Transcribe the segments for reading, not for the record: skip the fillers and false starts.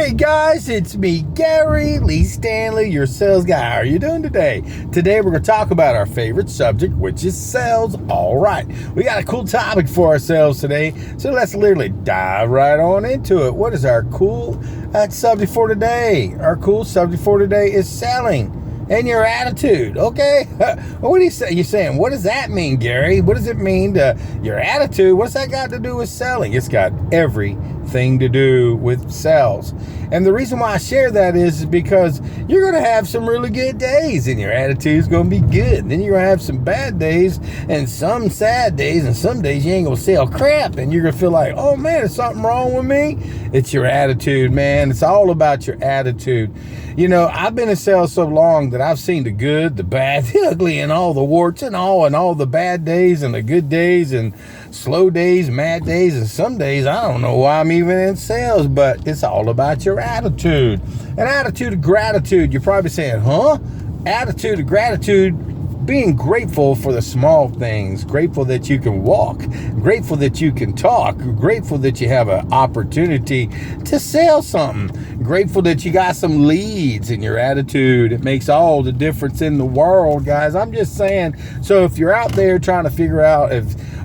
Hey guys, it's me, Gary Lee Stanley, your sales guy. How are you doing today? Today we're going to talk about our favorite subject, which is sales. All right, we got a cool topic for ourselves today, so let's literally dive right on into it. What is our cool subject for today? Our cool subject for today is selling and your attitude. Okay, what do you say? You're saying, what does that mean, Gary? What does it mean to your attitude? What's that got to do with selling? It's got everything to do with sales. And the reason why I share that is because you're going to have some really good days and your attitude is going to be good. Then you're going to have some bad days and some sad days, and some days you ain't going to sell crap and you're going to feel like, oh man, is something wrong with me? It's your attitude, man. It's all about your attitude. You know, I've been in sales so long that I've seen the good, the bad, the ugly, and all the warts and all the bad days and the good days and slow days, mad days, and some days I don't know why I'm even in sales, but it's all about your attitude. An attitude of gratitude. You're probably saying, huh? Attitude of gratitude. Being grateful for the small things, grateful that you can walk, grateful that you can talk, grateful that you have an opportunity to sell something, grateful that you got some leads in your attitude. It makes all the difference in the world, guys. I'm just saying. So if you're out there trying to figure out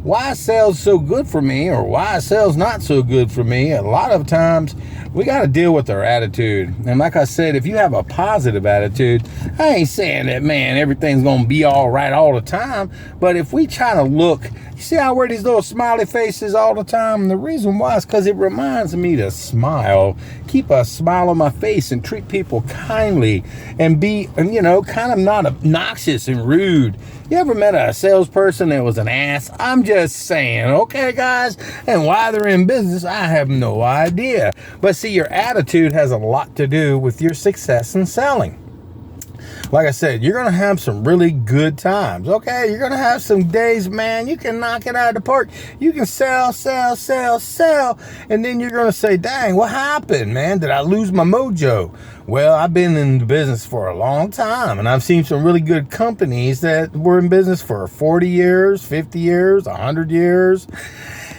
why sales so good for me or why sales not so good for me, a lot of times we got to deal with our attitude. And like I said, if you have a positive attitude, I ain't saying that, man, everything's going to be all right all the time. But if we try to look, you see how I wear these little smiley faces all the time? And the reason why is because it reminds me to smile, keep a smile on my face and treat people kindly and be, kind of not obnoxious and rude. You ever met a salesperson that was an ass? I'm just saying, okay, guys? And why they're in business, I have no idea. But see, your attitude has a lot to do with your success in selling. Like I said, you're going to have some really good times, okay? You're going to have some days, man, you can knock it out of the park. You can sell. And then you're going to say, dang, what happened, man? Did I lose my mojo? Well, I've been in the business for a long time, and I've seen some really good companies that were in business for 40 years, 50 years, 100 years.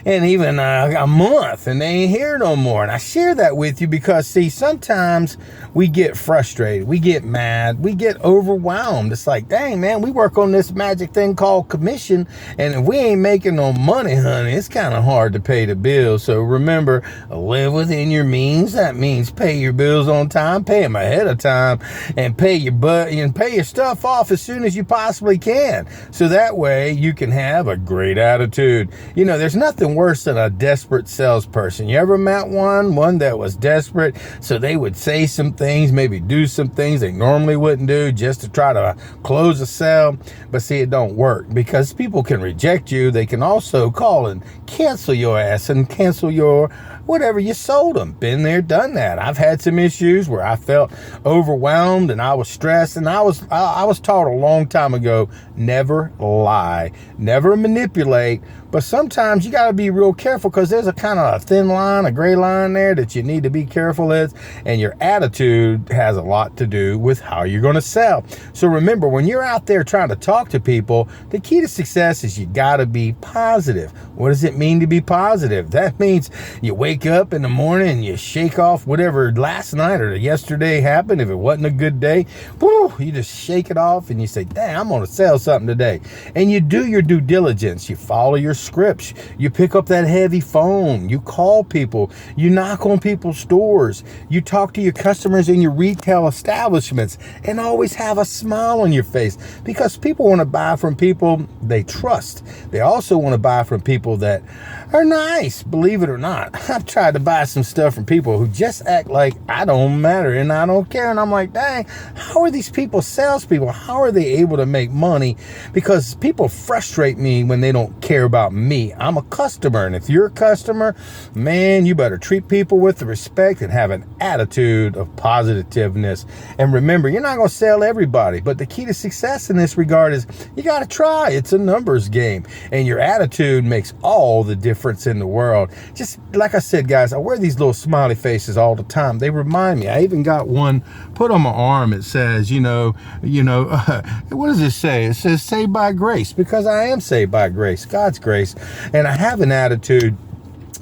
And even a month, and they ain't here no more. And I share that with you because, see, sometimes we get frustrated, we get mad, we get overwhelmed. It's like, dang, man, we work on this magic thing called commission, and if we ain't making no money, honey, it's kind of hard to pay the bills. So remember, live within your means. That means pay your bills on time, pay them ahead of time, and pay your stuff off as soon as you possibly can. So that way you can have a great attitude. You know, there's nothing worse than a desperate salesperson. You ever met one that was desperate, so they would say some things, maybe do some things they normally wouldn't do just to try to close a sale? But see, it don't work because people can reject you. They can also call and cancel your ass and cancel your whatever you sold them. Been there, done that. I've had some issues where I felt overwhelmed and I was stressed, and I was taught a long time ago, never lie, never manipulate. But sometimes you got to be real careful because there's a kind of a thin line, a gray line there that you need to be careful with. And your attitude has a lot to do with how you're going to sell. So remember, when you're out there trying to talk to people, the key to success is you got to be positive. What does it mean to be positive? That means you wake up in the morning and you shake off whatever last night or yesterday happened. If it wasn't a good day, you just shake it off and you say, dang, I'm going to sell something today. And you do your due diligence. You follow your scripts. You pick up that heavy phone. You call people. You knock on people's doors. You talk to your customers in your retail establishments, and always have a smile on your face because people want to buy from people they trust. They also want to buy from people that are nice, believe it or not. I've tried to buy some stuff from people who just act like I don't matter and I don't care. And I'm like, dang, how are these people salespeople? How are they able to make money? Because people frustrate me when they don't care about me. I'm a customer. And if you're a customer, man, you better treat people with the respect and have an attitude of positiveness. And remember, you're not going to sell everybody, but the key to success in this regard is you got to try. It's a numbers game, and your attitude makes all the difference in the world. Just like I said, guys, I wear these little smiley faces all the time. They remind me. I even got one put on my arm. It says, what does it say? It says saved by grace, because I am saved by grace, God's grace. And I have an attitude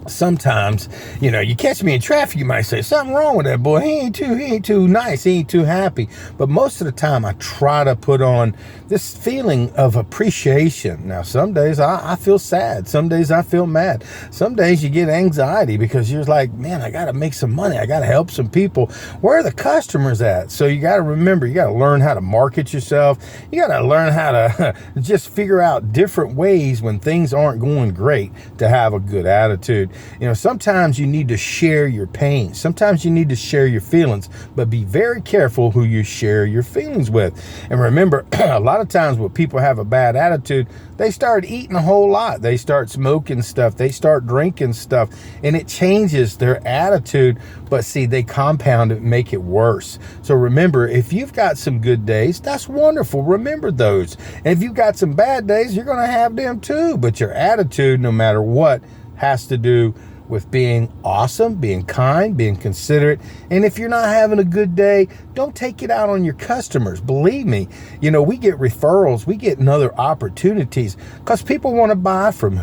sometimes, you catch me in traffic, you might say something wrong with that boy. He ain't too nice. He ain't too happy. But most of the time I try to put on this feeling of appreciation. Now, some days I feel sad. Some days I feel mad. Some days you get anxiety because you're like, man, I got to make some money. I got to help some people. Where are the customers at? So you got to remember, you got to learn how to market yourself. You got to learn how to just figure out different ways when things aren't going great to have a good attitude. Sometimes you need to share your pain. Sometimes you need to share your feelings, but be very careful who you share your feelings with. And remember, a lot of times when people have a bad attitude, they start eating a whole lot. They start smoking stuff. They start drinking stuff, and it changes their attitude. But see, they compound it and make it worse. So remember, if you've got some good days, that's wonderful. Remember those. And if you've got some bad days, you're going to have them too. But your attitude, no matter what, has to do with being awesome, being kind, being considerate. And if you're not having a good day, don't take it out on your customers. Believe me, we get referrals, we get other opportunities because people want to buy from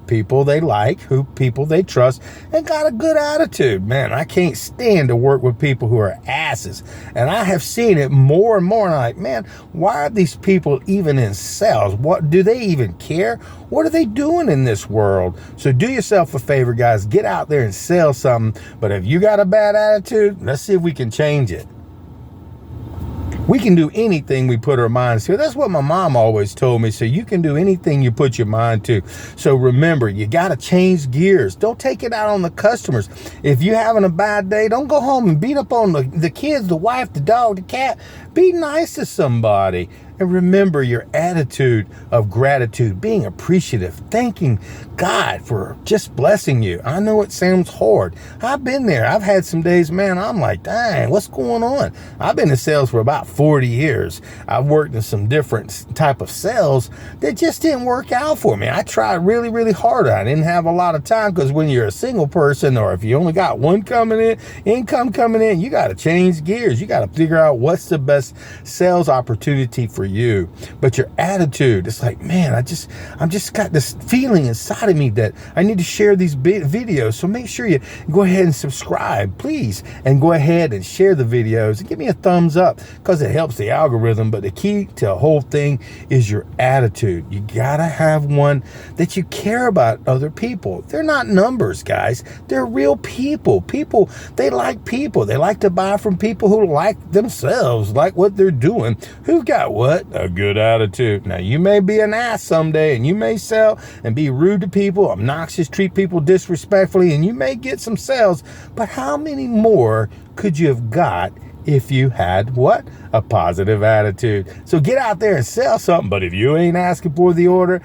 people they like, people they trust, and got a good attitude. Man, I can't stand to work with people who are asses. And I have seen it more and more. And I'm like, man, why are these people even in sales? What do they even care? What are they doing in this world? So do yourself a favor, guys. Get out there and sell something. But if you got a bad attitude, let's see if we can change it. We can do anything we put our minds to. That's what my mom always told me. So you can do anything you put your mind to. So remember, you got to change gears. Don't take it out on the customers. If you're having a bad day, don't go home and beat up on the kids, the wife, the dog, the cat. Be nice to somebody. And remember your attitude of gratitude, being appreciative, thanking God for just blessing you. I know it sounds hard. I've been there. I've had some days, man, I'm like, dang, what's going on? I've been in sales for about 40 years. I've worked in some different type of sales that just didn't work out for me. I tried really, really hard. I didn't have a lot of time because when you're a single person or if you only got one income coming in, you got to change gears. You got to figure out what's the best sales opportunity for you. But your attitude, it's like, man, I'm just got this feeling inside of me that I need to share these videos. So make sure you go ahead and subscribe, please, and go ahead and share the videos and give me a thumbs up because it helps the algorithm. But the key to the whole thing is your attitude. You gotta have one that you care about other people. They're not numbers, guys. They're real people. They like people. They like to buy from people who like themselves, like what they're doing, who got what? A good attitude. Now, you may be an ass someday, and you may sell and be rude to people, obnoxious, treat people disrespectfully, and you may get some sales, but how many more could you have got if you had what? A positive attitude. So get out there and sell something, but if you ain't asking for the order,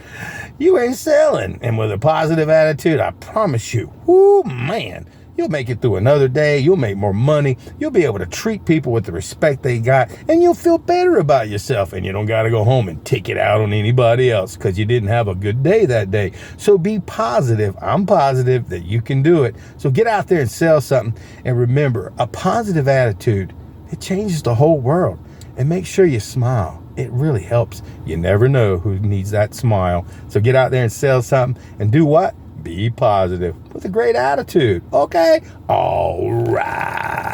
you ain't selling. And with a positive attitude, I promise you, whoo, man, you'll make it through another day. You'll make more money. You'll be able to treat people with the respect they got, and you'll feel better about yourself. And you don't got to go home and take it out on anybody else because you didn't have a good day that day. So be positive. I'm positive that you can do it. So get out there and sell something. And remember, a positive attitude, it changes the whole world. And make sure you smile. It really helps. You never know who needs that smile. So get out there and sell something and do what? Be positive with a great attitude. Okay? All right.